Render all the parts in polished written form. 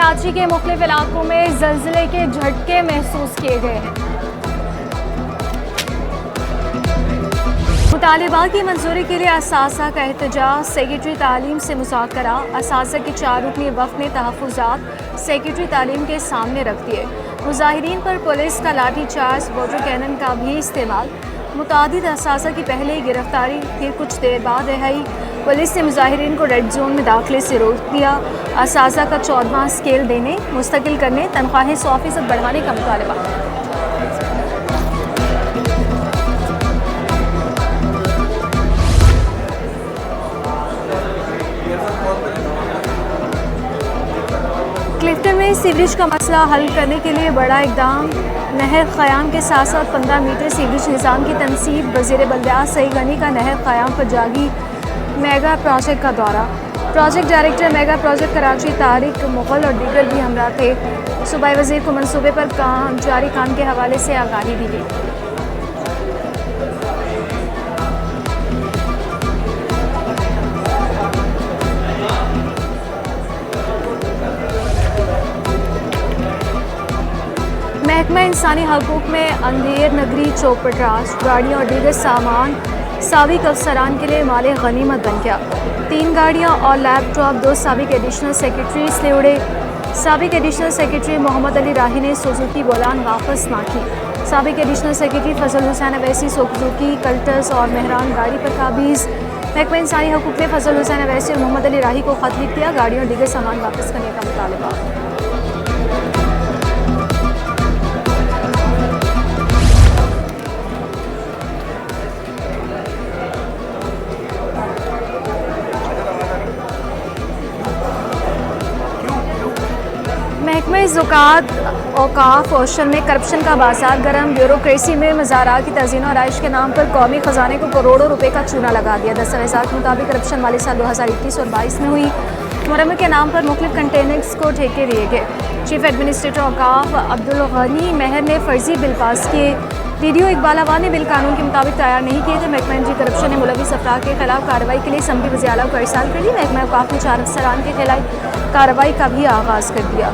कराची के मुख्तलिफ इलाकों में ज़लज़ले के झटके महसूस किए गए हैं। मुतालिबा की मंजूरी के लिए असासा का एहतजाज, सेक्रेटरी तालीम से मुज़ाकरा। असासा के 4 रुकनी वफ़द ने तहफ़्फ़ुज़ात सेक्रेटरी तालीम के सामने रख दिए। मुज़ाहिरीन पर पुलिस का लाठी चार्ज, वाटर कैनन का भी इस्तेमाल। मुतादिद असासा की पहले गिरफ्तारी के कुछ देर बाद रिहाई। पुलिस ने मुज़ाहिरीन को रेड जोन में दाखिले से रोक दिया। असासा का 14वां स्केल देने, मुस्तकिल करने, तनख्वाहें 100% बढ़ाने का मुतालबा। क्लिफ्टन में सीवरेज का मसला हल करने के लिए बड़ा इकदाम। नहर क़याम के साथ साथ 15 मीटर सीवरेज निज़ाम की तनसीब। वज़ीर बल्दियात सईद गनी का नहर क़याम पर जागी मेगा प्रोजेक्ट का दौरा। Project director mega project Karachi Tariq Mughal और दीगर भी हमरा थे। सूबाई वज़ीर को मनसूबे पर जारी काम के हवाले से आगाही दी गई। महकमा इंसानी हकूक़ में अंधेर नगरी चौपटराज, गाड़ियाँ और दीगर सामान साबिक अफसरान के लिए माले गनीमत बन गया। 3 गाड़ियाँ और लैपटॉप 2 साबिक एडिशनल सेक्रेटरी से उड़े। साबिक एडिशनल सेक्रेटरी मोहम्मद अली राही ने सुजुकी बोलान वापस ना की। साबिक एडिशनल सेक्रेटरी फजल हुसैन अवैसी सुजुकी कल्टस और मेहरान गाड़ी पर काबीज़। महकमा इंसानी हकूक़ ने फजल हुसैन अवैसी और मोहम्मद अली राही को खत लिख दिया। गाड़ियों और दीगर सामान वापस करने का मुतालबा। महकमा ज़कात औकाफ औशन में करप्शन का बाजार गर्म। ब्यूरोक्रेसी में मज़ारात की तज़ीन और आइश के नाम पर कौमी ख़जाने को करोड़ों रुपए का चूना लगा दिया। दस्तावेज़ात के मुताबिक करप्शन वाले साल 2021 और 22 में हुई। मुरम्मत के नाम पर मुख्तलिफ कंटेनर्स को ठेके दिए गए। चीफ एडमिनिस्ट्रेटर औकाफ अब्दुल गनी मेहर ने फ़र्जी बिल पास किए। डीडीओ इकबाल अवान ने बिल कानून के मुताबिक तैयार नहीं किए थे। महकमा एनर्जी करप्शन ने मुलविस अफराद के खिलाफ कार्रवाई के लिए असम्बली वज़ीर आला को इरसाल कर दी। महकमा औकाफ ने 4 अफसरान के खिलाफ कार्रवाई का भी आगाज़ कर दिया।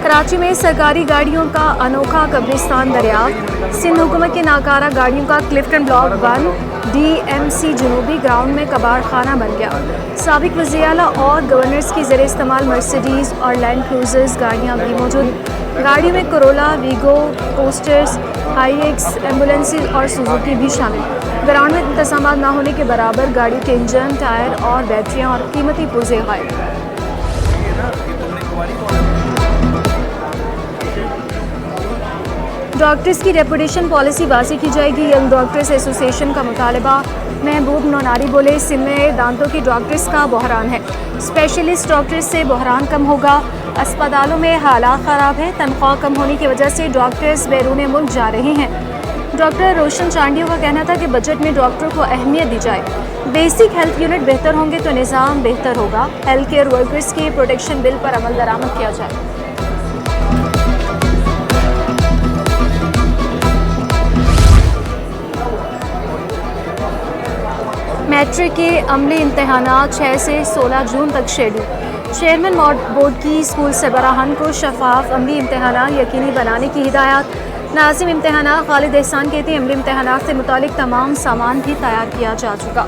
कराची में सरकारी गाड़ियों का अनोखा कब्रिस्तान दरियाफ्त। सिंध हुकूमत की नाकारा गाड़ियों का क्लिफ्टन ब्लॉक 1 DMC जनूबी ग्राउंड में कबाड़ खाना बन गया। साबिक वज़ीर आला और गवर्नर्स की ज़ेर इस्तेमाल मर्सिडीज़ और लैंड क्रूज़र्स गाड़ियाँ भी मौजूद। गाड़ियों में कोरोला, वीगो, कोस्टर्स, हाईएक्स, एम्बुलेंसेज और सुजुकी भी शामिल। ग्राउंड में इंतज़ाम ना होने के बराबर गाड़ी के इंजन, टायर और बैटरियाँ और कीमती पुर्जे गायब। डॉक्टर्स की रेपुटेशन पॉलिसी वाज़ेह की जाएगी। यंग डॉक्टर्स एसोसिएशन का मुतालबा। महबूब नौनारी बोले, सिंध में दांतों की डॉक्टर्स का बहरान है। स्पेशलिस्ट डॉक्टर्स से बहरान कम होगा। अस्पतालों में हालात ख़राब है। तनख्वाह कम होने की वजह से डॉक्टर्स बैरून मुल्क जा रहे हैं। डॉक्टर रोशन चांडियों का कहना था कि बजट में डॉक्टर को अहमियत दी जाए। बेसिक हेल्थ यूनिट बेहतर होंगे तो निज़ाम बेहतर होगा। हेल्थ केयर वर्कर्स के प्रोटेक्शन बिल पर अमल दरामद किया जाए। मैट्रिक के अमली इम्तहानात 6 से 16 जून तक शेड्यूल। चेयरमैन बोर्ड की स्कूल सरबराहान को शफाफ अमली इम्तहानात यकीनी बनाने की हिदायत। नाज़िम इम्तहानात खालिद एहसान कहते हैं, अमली इम्तहानात से मुतालिक तमाम सामान भी तैयार किया जा चुका।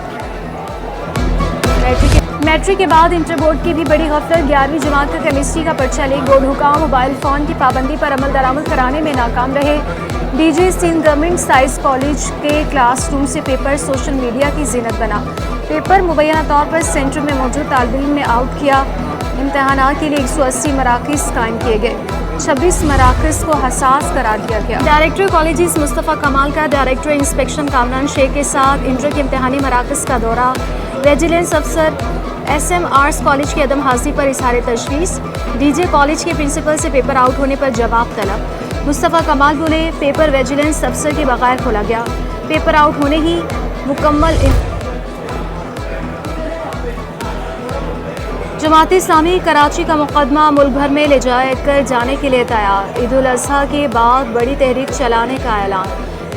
मैट्रिक के बाद इंटर बोर्ड की भी बड़ी गफलत। 11वीं जमात का केमिस्ट्री का पर्चा लीक। बोर्ड हुकाम मोबाइल फ़ोन की पाबंदी पर अमल दरामद कराने में नाकाम रहे। DJ Sindh government science college के क्लासरूम से पेपर सोशल मीडिया की जीनत बना। पेपर मुबैना तौर पर सेंटर में मौजूद तालिब इल्म ने आउट किया। इम्तहानात के लिए 180 मराकज़ कायम किए गए। 26 मराकज़ को हसास करार दिया गया। डायरेक्टर कॉलेजेस मुस्तफ़ा कमाल का डायरेक्टर इंस्पेक्शन कामरान शेख के साथ इंटर के इम्तहानी मराकज़ का दौरा। विजिलेंस अफसर SM आर्ट्स कॉलेज की अदम हाजिरी पर इज़हार तशवीश। DJ कॉलेज के प्रिंसिपल से पेपर आउट होने पर जवाब तलब। मुस्तफ़ा कमाल बोले, पेपर विजिलेंस अफसर के बगैर खोला गया। पेपर आउट होने ही मुकम्मल। जमात इस्लामी कराची का मुकदमा मुल्क भर में ले जाकर जाने के लिए तैयार। ईद उल अज़हा के बाद बड़ी तहरीक चलाने का ऐलान।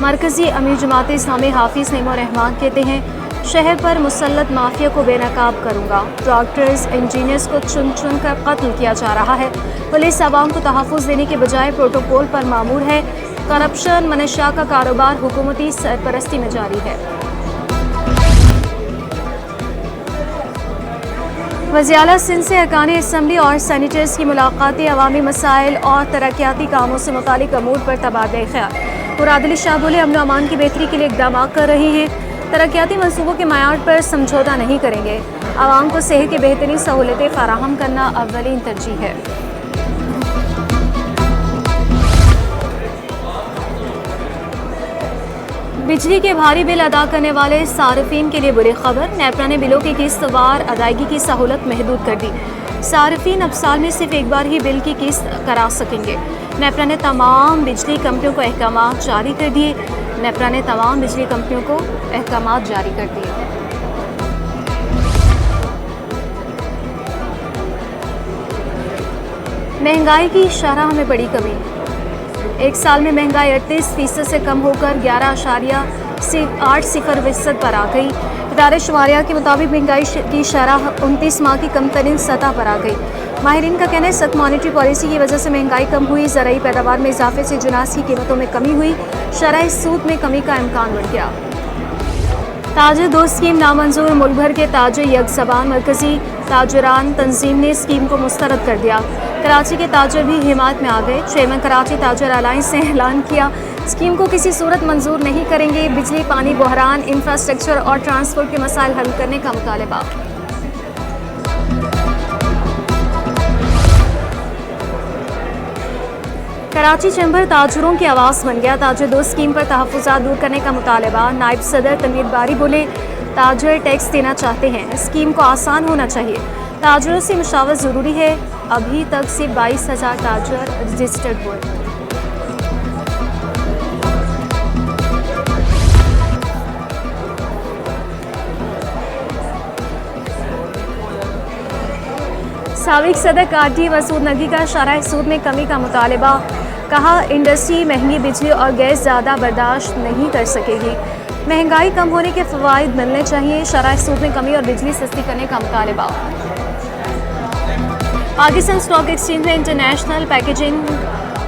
मरकज़ी अमीर जमात इस्लामी हाफिज़ नेमो रहमान कहते हैं, शहर पर मुसल्लत माफिया को बेनकाब करूँगा। डॉक्टर्स इंजीनियर्स को चुन चुन कर कत्ल किया जा रहा है। पुलिस आवाम को तहफ़्फ़ुज़ देने के बजाय प्रोटोकॉल पर मामूर है। करप्शन मनशा का कारोबार हुकूमती सरपरस्ती में जारी है। वज़ीर-ए-आला सिंध से अरकान असम्बली और सैनिटर्स की मुलाकातें अवामी मसाइल और तरक्याती कामों से मुतालिक अमूर पर तबादला ख्याल। मुराद शाह बोले, अमन व अमान की बेहतरी के लिए इक़दाम कर रहे हैं। तरक्याती मनसूबों के मयार पर समझौता नहीं करेंगे। आवाम को सेहत की बेहतरीन सहूलतें फराहम करना अव्वलीन तरजीह है। बिजली के भारी बिल अदा करने वाले सार्फिन के लिए बुरी खबर। नेपरा ने बिलों की किस्तवार अदायगी की सहूलत महदूद कर दी। सार्फिन अब साल में सिर्फ एक बार ही बिल की किस्त करा सकेंगे। नेपरा ने तमाम बिजली कंपनियों को अहकाम जारी कर दिए। महंगाई की शरह में बड़ी कमी। एक साल में महंगाई 38% से कम होकर 11.80% पर आ गई। इदारे शुमारिया के मुताबिक महंगाई की शरह 29 माह की कम तरीन सतह पर आ गई। माहिरीन का कहना है, सख्त मॉनेटरी पॉलिसी की वजह से महंगाई कम हुई। ज़राई पैदावार में इजाफे से जिनास की कीमतों में कमी हुई। शरह सूद में कमी का इम्कान बढ़ गया। ताजर दो स्कीम नामंजूर। मुल्क भर के ताजर यकज़बान। मरकजी ताजरान तंजीम ने स्कीम को मुस्तरद कर दिया। कराची के ताजर भी हिमायत में आ गए। चेयरमैन कराची ताजर अलायंस ने ऐलान किया, स्कीम को किसी सूरत मंजूर नहीं करेंगे। बिजली, पानी, बहरान, इंफ्रास्ट्रक्चर और ट्रांसपोर्ट के मसाइल हल करने का मुतालबा। कराची चैम्बर ताजरों की आवाज़ बन गया। ताजर दो स्कीम पर तहफ़्फ़ुज़ात दूर करने का मुतालबा। नायब सदर तनवीर बारी बोले, ताजर टैक्स देना चाहते हैं, स्कीम को आसान होना चाहिए। ताजरों से मुशावरत ज़रूरी है। अभी तक सिर्फ 22,000 ताजर रजिस्टर्ड हुए। साबिक सदर काटी मसूद नगी का शरह सूद में कमी का मुतालबा। कहा, इंडस्ट्री महंगी बिजली और गैस ज़्यादा बर्दाश्त नहीं कर सकेगी। महंगाई कम होने के फ़वाइद मिलने चाहिए। शरह सूद में कमी और बिजली सस्ती करने का मुतालबा। पाकिस्तान स्टॉक एक्सचेंज में इंटरनेशनल पैकेजिंग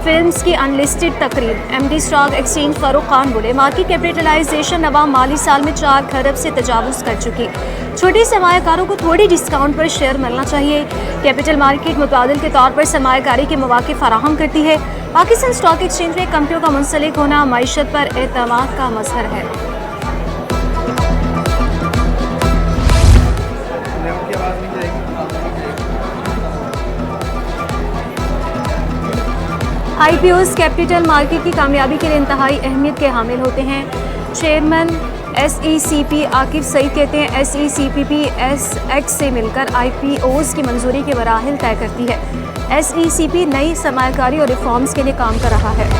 फिल्म्स की अनलिस्टेड तकरीब। MD stock exchange Farooq Khan बोले, मार्केट कैपिटलाइजेशन नवा माली साल में 4 खरब से तजावुज़ कर चुकी। छोटे सरमायाकारों को थोड़ी डिस्काउंट पर शेयर मिलना चाहिए। कैपिटल मार्केट मुतादिल के तौर पर सरमायाकारी के मौके फराहम करती है। पाकिस्तान स्टॉक एक्सचेंज में कंपनियों का मुंसलिक होना मईशत पर एतमाद का मज़हर है। IPOs कैपिटल मार्केट की कामयाबी के लिए इंतहाई अहमियत के हामिल होते हैं। चेयरमैन SECP आकिब सईद कहते हैं, SECP SX से मिलकर IPOs की मंजूरी के मराहिल तय करती है। SECP नई सरमायाकारी और रिफॉर्म्स के लिए काम कर रहा है।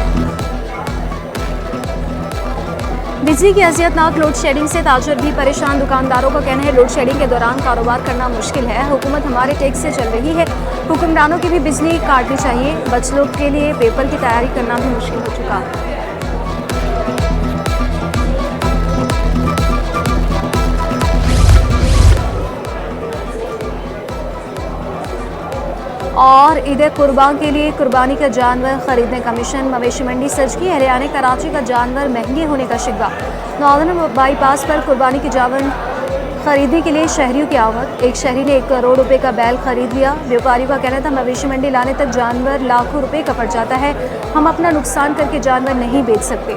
बिजली की अज़ियतनाक लोड शेडिंग से ताजर भी परेशान। दुकानदारों का कहना है, लोड शेडिंग के दौरान कारोबार करना मुश्किल है। हुकूमत हमारे टैक्स से चल रही है। हुक्मरानों की भी बिजली काटनी चाहिए। बच्चों के लिए पेपर की तैयारी करना भी मुश्किल हो चुका। और ईद कुर्बान के लिए कुर्बानी का जानवर खरीदने का मिशन। मवेशी मंडी सज की। हरियाणा कराची का जानवर महंगे होने का शिकवा। नॉर्दर्न बाईपास पर कुर्बानी के जानवर खरीदने के लिए शहरियों की आवक। एक शहरी ने 1 करोड़ रुपए का बैल खरीद लिया। व्यापारियों का कहना था, मवेशी मंडी लाने तक जानवर लाखों रुपए का पड़ जाता है। हम अपना नुकसान करके जानवर नहीं बेच सकते।